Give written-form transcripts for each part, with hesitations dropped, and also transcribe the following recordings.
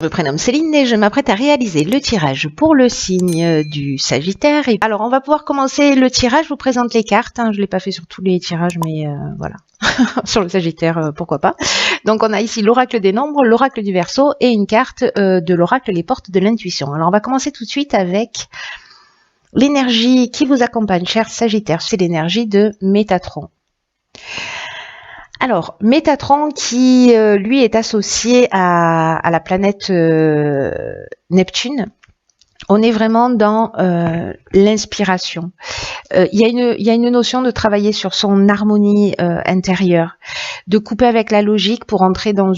Je me prénomme Céline et je m'apprête à réaliser le tirage pour le signe du Sagittaire. Et alors, on va pouvoir commencer le tirage. Je vous présente les cartes. Je ne l'ai pas fait sur tous les tirages, mais voilà. Sur le Sagittaire, pourquoi pas. Donc, on a ici l'oracle des nombres, l'oracle du Verseau et une carte de l'oracle les portes de l'intuition. Alors, on va commencer tout de suite avec l'énergie qui vous accompagne, cher Sagittaire. C'est l'énergie de Métatron. Alors, Métatron qui, lui, est associé à la planète Neptune. On est vraiment dans l'inspiration. Il y a une notion de travailler sur son harmonie intérieure, de couper avec la logique pour entrer dans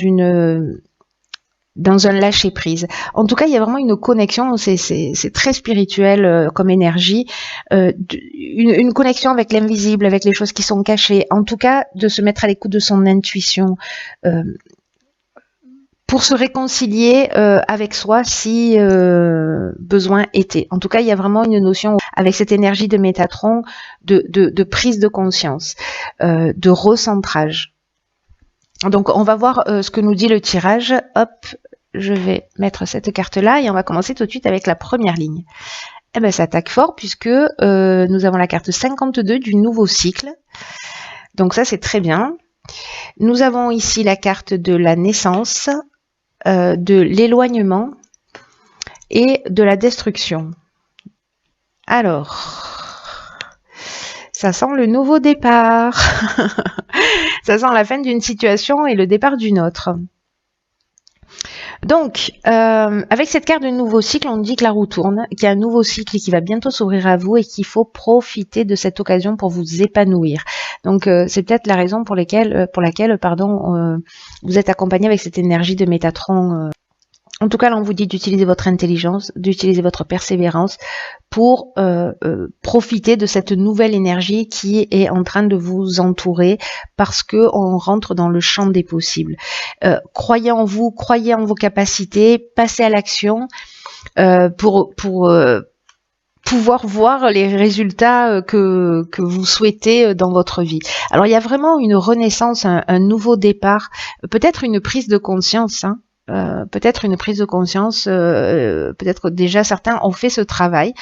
un lâcher-prise. En tout cas, il y a vraiment une connexion, c'est très spirituel comme énergie, une connexion avec l'invisible, avec les choses qui sont cachées. En tout cas, de se mettre à l'écoute de son intuition pour se réconcilier avec soi si besoin était. En tout cas, il y a vraiment une notion avec cette énergie de Métatron de prise de conscience, de recentrage. Donc, on va voir ce que nous dit le tirage. Hop, je vais mettre cette carte-là et on va commencer tout de suite avec la première ligne. Eh ben, ça attaque fort puisque nous avons la carte 52 du nouveau cycle. Donc ça, c'est très bien. Nous avons ici la carte de la naissance, de l'éloignement et de la destruction. Alors... ça sent le nouveau départ. Ça sent la fin d'une situation et le départ d'une autre. Donc, avec cette carte de nouveau cycle, on dit que la roue tourne, qu'il y a un nouveau cycle qui va bientôt s'ouvrir à vous et qu'il faut profiter de cette occasion pour vous épanouir. Donc, c'est peut-être la raison pour laquelle vous êtes accompagné avec cette énergie de Métatron. En tout cas, là, on vous dit d'utiliser votre intelligence, d'utiliser votre persévérance pour profiter de cette nouvelle énergie qui est en train de vous entourer parce que on rentre dans le champ des possibles. Croyez en vous, croyez en vos capacités, passez à l'action pour pouvoir voir les résultats que vous souhaitez dans votre vie. Alors, il y a vraiment une renaissance, un nouveau départ, peut-être une prise de conscience, peut-être une prise de conscience, peut-être déjà certains ont fait ce travail,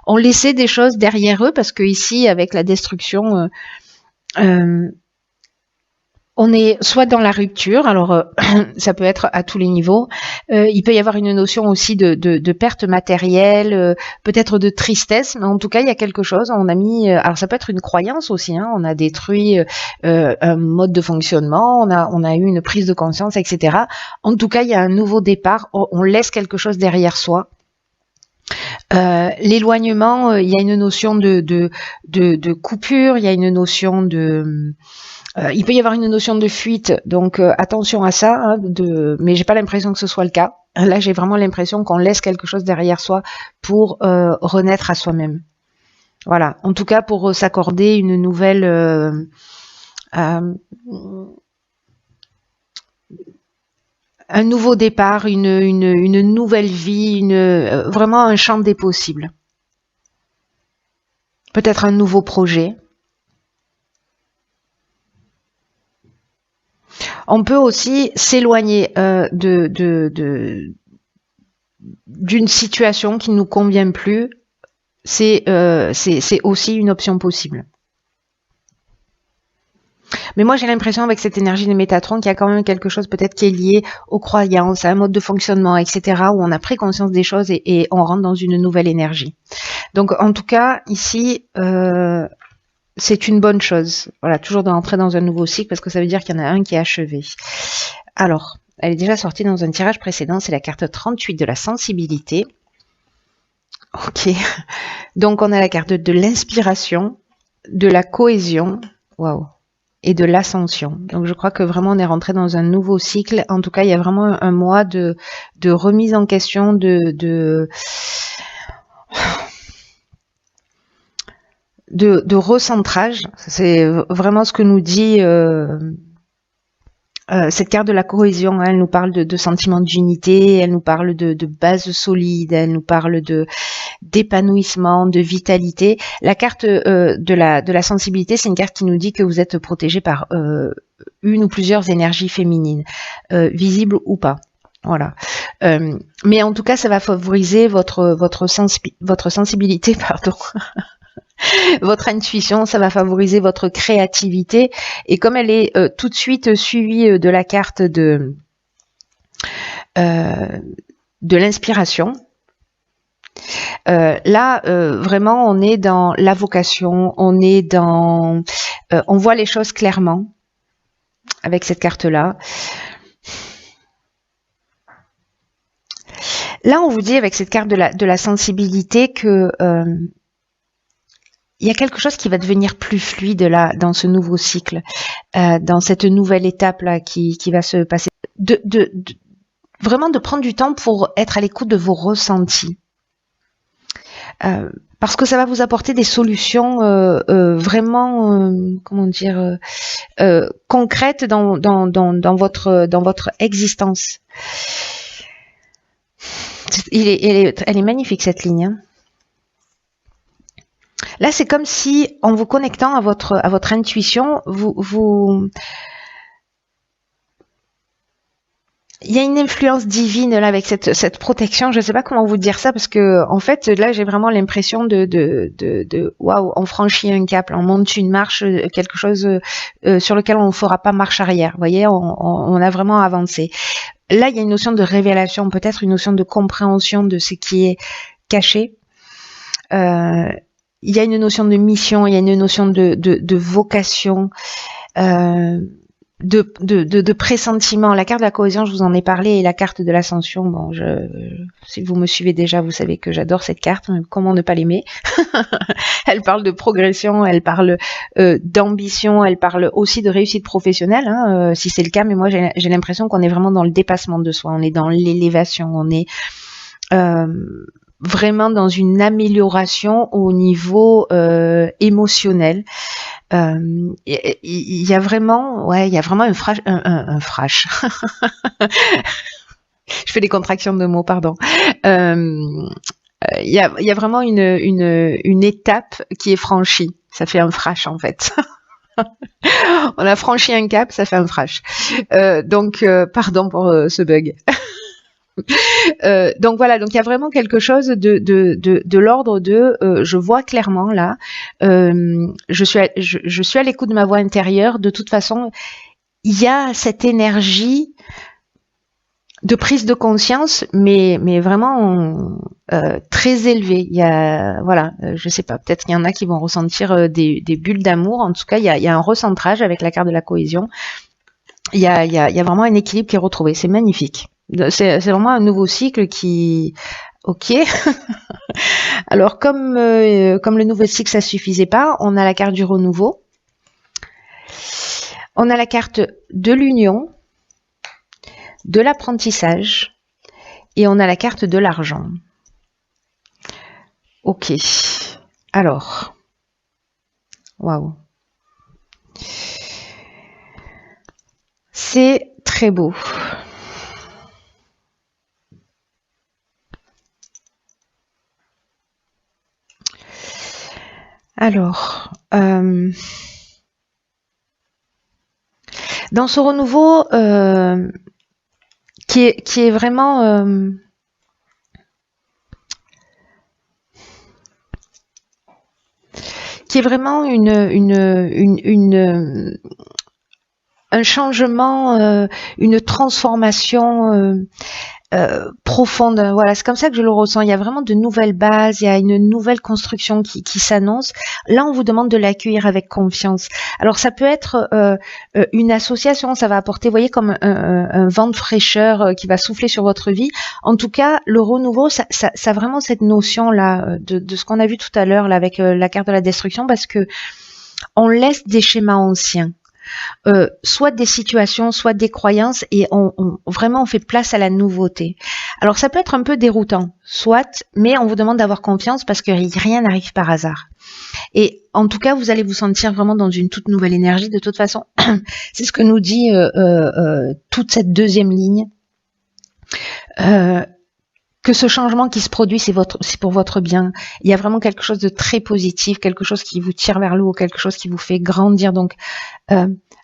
ont laissé des choses derrière eux parce que ici avec la destruction, on est soit dans la rupture, alors ça peut être à tous les niveaux, il peut y avoir une notion aussi de perte matérielle, peut-être de tristesse, mais en tout cas il y a quelque chose, on a mis, alors ça peut être une croyance aussi, on a détruit un mode de fonctionnement, on a eu une prise de conscience, etc. En tout cas il y a un nouveau départ, on laisse quelque chose derrière soi. L'éloignement, il y a une notion de coupure, il y a une notion de... il peut y avoir une notion de fuite, donc attention à ça, mais j'ai pas l'impression que ce soit le cas. Là, j'ai vraiment l'impression qu'on laisse quelque chose derrière soi pour renaître à soi-même. Voilà, en tout cas pour s'accorder une nouvelle... un nouveau départ, une nouvelle vie, vraiment un champ des possibles. Peut-être un nouveau projet. On peut aussi s'éloigner d'une situation qui ne nous convient plus. C'est aussi une option possible. Mais moi, j'ai l'impression avec cette énergie de Métatron qu'il y a quand même quelque chose peut-être qui est lié aux croyances, à un mode de fonctionnement, etc., où on a pris conscience des choses et on rentre dans une nouvelle énergie. Donc, en tout cas, ici... c'est une bonne chose. Voilà, toujours d'entrer dans un nouveau cycle parce que ça veut dire qu'il y en a un qui est achevé. Alors, elle est déjà sortie dans un tirage précédent, c'est la carte 38 de la sensibilité. Ok. Donc, on a la carte de l'inspiration, de la cohésion, waouh, et de l'ascension. Donc, je crois que vraiment on est rentré dans un nouveau cycle. En tout cas, il y a vraiment un mois de remise en question, de recentrage, c'est vraiment ce que nous dit cette carte de la cohésion. Elle nous parle de sentiments d'unité, elle nous parle de base solide, elle nous parle d'épanouissement, de vitalité. La carte de la sensibilité, c'est une carte qui nous dit que vous êtes protégé par une ou plusieurs énergies féminines, visibles ou pas. Voilà. Mais en tout cas, ça va favoriser votre sensibilité, pardon, votre intuition, ça va favoriser votre créativité. Et comme elle est tout de suite suivie de la carte de l'inspiration, là, vraiment, on est dans la vocation, on est dans... on voit les choses clairement avec cette carte-là. Là, on vous dit avec cette carte de la sensibilité que il y a quelque chose qui va devenir plus fluide là dans ce nouveau cycle, dans cette nouvelle étape là qui va se passer. Vraiment de prendre du temps pour être à l'écoute de vos ressentis. Parce que ça va vous apporter des solutions vraiment, comment dire, concrètes dans votre existence. Elle est magnifique cette ligne. Hein. Là, c'est comme si, en vous connectant à votre intuition, il y a une influence divine là avec cette protection. Je ne sais pas comment vous dire ça parce que en fait là j'ai vraiment l'impression de waouh, on franchit un cap, on monte une marche, quelque chose sur lequel on ne fera pas marche arrière. Vous voyez, on a vraiment avancé. Là, il y a une notion de révélation, peut-être une notion de compréhension de ce qui est caché. Il y a une notion de mission, il y a une notion de vocation, de pressentiment. La carte de la cohésion, je vous en ai parlé, et la carte de l'ascension, bon, si vous me suivez déjà, vous savez que j'adore cette carte, comment ne pas l'aimer. Elle parle de progression, elle parle d'ambition, elle parle aussi de réussite professionnelle, hein, si c'est le cas, mais moi j'ai l'impression qu'on est vraiment dans le dépassement de soi, on est dans l'élévation, on est vraiment dans une amélioration au niveau émotionnel. Il y a vraiment, ouais, il y a vraiment un frash. Je fais des contractions de mots, pardon. Il y a vraiment une étape qui est franchie. Ça fait un frash en fait. On a franchi un cap, ça fait un frash. Donc, pardon pour ce bug. Donc voilà, donc il y a vraiment quelque chose de l'ordre de je vois clairement là, je suis à l'écoute de ma voix intérieure. De toute façon, il y a cette énergie de prise de conscience, mais vraiment très élevée. Il y a, voilà, je sais pas, peut-être qu'il y en a qui vont ressentir des bulles d'amour. En tout cas, il y a un recentrage avec la carte de la cohésion. Il y a vraiment un équilibre qui est retrouvé. C'est magnifique. C'est vraiment un nouveau cycle qui... Ok. Alors, comme le nouveau cycle, ça suffisait pas, on a la carte du renouveau. On a la carte de l'union, de l'apprentissage, et on a la carte de l'argent. Ok. Alors. Waouh. C'est très beau. Alors, dans ce renouveau qui est vraiment un changement, une transformation profonde. Voilà, c'est comme ça que je le ressens. Il y a vraiment de nouvelles bases, il y a une nouvelle construction qui s'annonce. Là, on vous demande de l'accueillir avec confiance. Alors, ça peut être une association, ça va apporter, vous voyez, comme un vent de fraîcheur qui va souffler sur votre vie. En tout cas, le renouveau, ça a vraiment cette notion-là de ce qu'on a vu tout à l'heure là avec la carte de la destruction, parce que on laisse des schémas anciens. Soit des situations, soit des croyances, et vraiment on fait place à la nouveauté. Alors ça peut être un peu déroutant, soit, mais on vous demande d'avoir confiance parce que rien n'arrive par hasard. Et en tout cas, vous allez vous sentir vraiment dans une toute nouvelle énergie. De toute façon, c'est ce que nous dit toute cette deuxième ligne. Que ce changement qui se produit, c'est pour votre bien. Il y a vraiment quelque chose de très positif, quelque chose qui vous tire vers le haut, quelque chose qui vous fait grandir. Donc,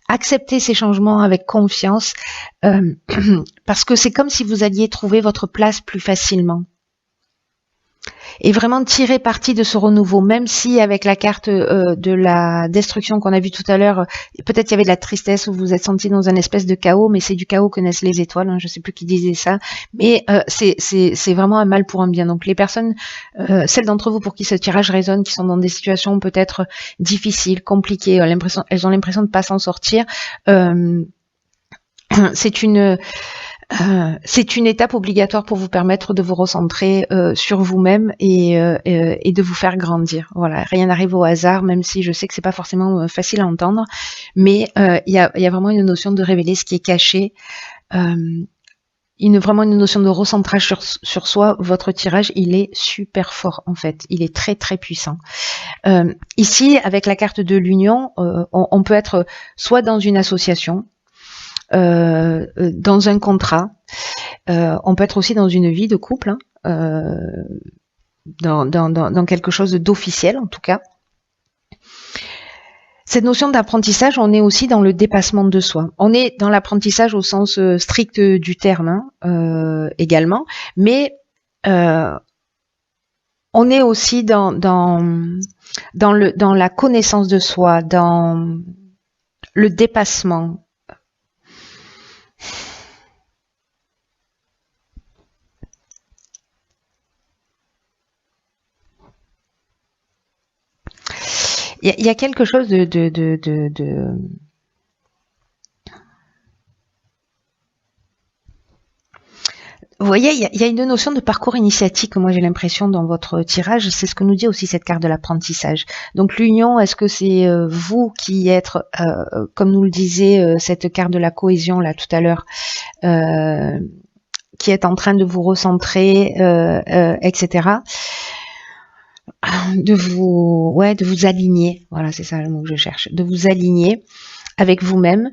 acceptez ces changements avec confiance, parce que c'est comme si vous alliez trouver votre place plus facilement. Et vraiment tirer parti de ce renouveau, même si avec la carte de la destruction qu'on a vue tout à l'heure, peut-être il y avait de la tristesse, ou vous vous êtes senti dans un espèce de chaos, mais c'est du chaos que naissent les étoiles, hein, je ne sais plus qui disait ça, mais c'est vraiment un mal pour un bien. Donc les personnes, celles d'entre vous pour qui ce tirage résonne, qui sont dans des situations peut-être difficiles, compliquées, elles ont l'impression de ne pas s'en sortir, c'est une étape obligatoire pour vous permettre de vous recentrer sur vous-même et de vous faire grandir. Voilà, rien n'arrive au hasard, même si je sais que c'est pas forcément facile à entendre, mais il y a vraiment une notion de révéler ce qui est caché, vraiment une notion de recentrage sur soi. Votre tirage, il est super fort en fait, il est très très puissant. Ici, avec la carte de l'union, on peut être soit dans une association, dans un contrat, on peut être aussi dans une vie de couple, hein, dans quelque chose d'officiel en tout cas. Cette notion d'apprentissage, on est aussi dans le dépassement de soi. On est dans l'apprentissage au sens strict du terme, hein, également, mais on est aussi dans la connaissance de soi, dans le dépassement. Il y a quelque chose Vous voyez, il y a une notion de parcours initiatique, moi j'ai l'impression dans votre tirage, c'est ce que nous dit aussi cette carte de l'apprentissage. Donc l'union, est-ce que c'est vous qui êtes, comme nous le disait cette carte de la cohésion là tout à l'heure, qui est en train de vous recentrer, etc. De vous aligner, voilà, c'est ça le mot que je cherche, de vous aligner avec vous-même.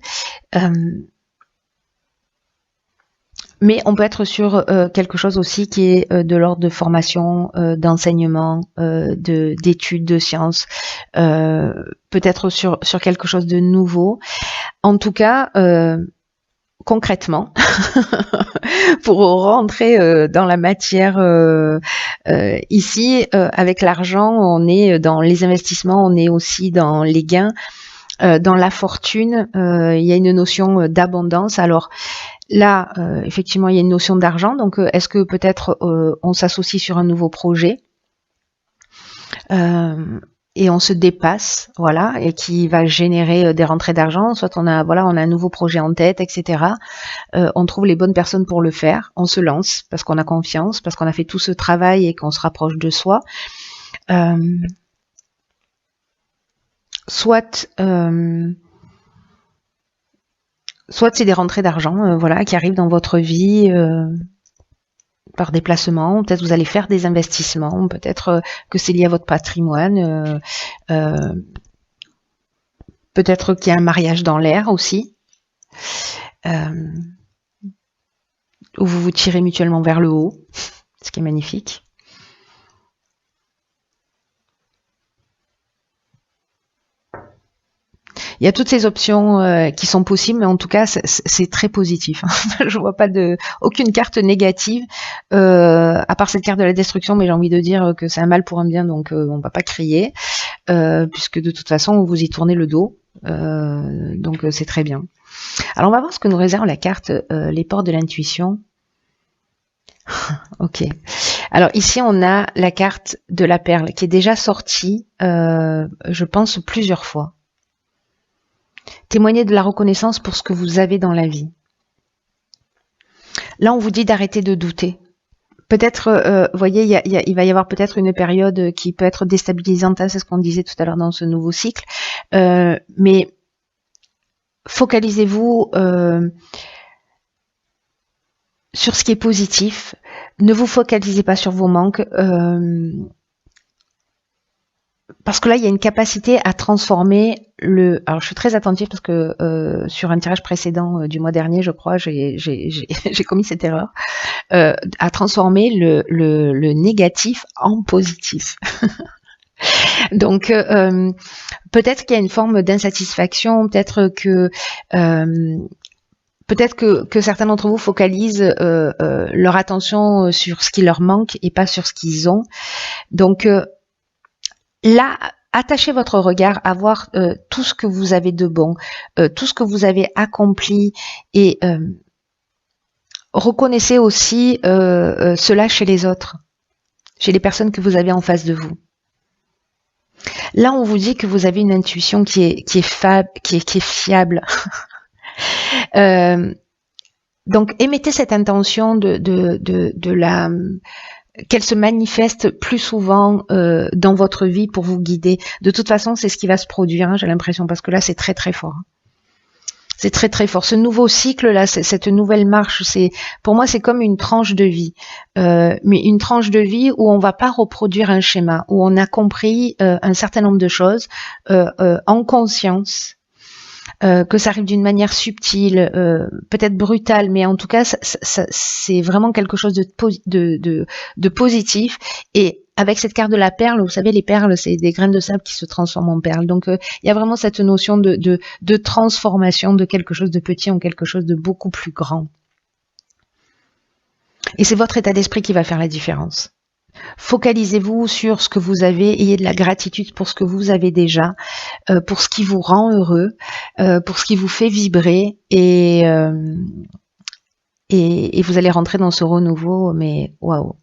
Mais on peut être sur quelque chose aussi qui est de l'ordre de formation, d'enseignement, d'études, de sciences, peut-être sur quelque chose de nouveau. En tout cas, concrètement, pour rentrer dans la matière ici, avec l'argent, on est dans les investissements, on est aussi dans les gains, dans la fortune, il y a une notion d'abondance. Alors là, effectivement, il y a une notion d'argent, donc est-ce que peut-être on s'associe sur un nouveau projet et on se dépasse, voilà, et qui va générer des rentrées d'argent, soit on a un nouveau projet en tête, etc. On trouve les bonnes personnes pour le faire, on se lance parce qu'on a confiance, parce qu'on a fait tout ce travail et qu'on se rapproche de soi. Soit c'est des rentrées d'argent, voilà, qui arrivent dans votre vie par des placements, peut-être vous allez faire des investissements, peut-être que c'est lié à votre patrimoine, peut-être qu'il y a un mariage dans l'air aussi, où vous vous tirez mutuellement vers le haut, ce qui est magnifique. Il y a toutes ces options qui sont possibles, mais en tout cas, c'est très positif. Je vois pas aucune carte négative, à part cette carte de la destruction, mais j'ai envie de dire que c'est un mal pour un bien, donc on va pas crier, puisque de toute façon, vous y tournez le dos, donc c'est très bien. Alors, on va voir ce que nous réserve la carte les portes de l'intuition. Ok. Alors ici, on a la carte de la perle qui est déjà sortie, je pense, plusieurs fois. Témoignez de la reconnaissance pour ce que vous avez dans la vie. Là, on vous dit d'arrêter de douter. Peut-être, vous voyez, il va y avoir peut-être une période qui peut être déstabilisante, c'est ce qu'on disait tout à l'heure dans ce nouveau cycle, mais focalisez-vous sur ce qui est positif. Ne vous focalisez pas sur vos manques, parce que là, il y a une capacité à transformer alors, je suis très attentive parce que sur un tirage précédent du mois dernier, je crois, j'ai commis cette erreur, à transformer le négatif en positif. Donc peut-être qu'il y a une forme d'insatisfaction, peut-être que certains d'entre vous focalisent leur attention sur ce qui leur manque et pas sur ce qu'ils ont. Donc là, attachez votre regard à voir tout ce que vous avez de bon, tout ce que vous avez accompli et reconnaissez aussi cela chez les autres, chez les personnes que vous avez en face de vous. Là, on vous dit que vous avez une intuition qui est fiable. Donc, émettez cette intention qu'elle se manifeste plus souvent dans votre vie pour vous guider. De toute façon, c'est ce qui va se produire, hein, j'ai l'impression, parce que là, c'est très très fort. C'est très très fort. Ce nouveau cycle là, cette nouvelle marche, pour moi c'est comme une tranche de vie, mais une tranche de vie où on va pas reproduire un schéma, où on a compris un certain nombre de choses en conscience, que ça arrive d'une manière subtile, peut-être brutale, mais en tout cas c'est vraiment quelque chose de positif. Et avec cette carte de la perle, vous savez, les perles, c'est des graines de sable qui se transforment en perles. Donc, il y a vraiment cette notion de transformation de quelque chose de petit en quelque chose de beaucoup plus grand. Et c'est votre état d'esprit qui va faire la différence. Focalisez-vous sur ce que vous avez, ayez de la gratitude pour ce que vous avez déjà, pour ce qui vous rend heureux, pour ce qui vous fait vibrer, et vous allez rentrer dans ce renouveau, mais waouh.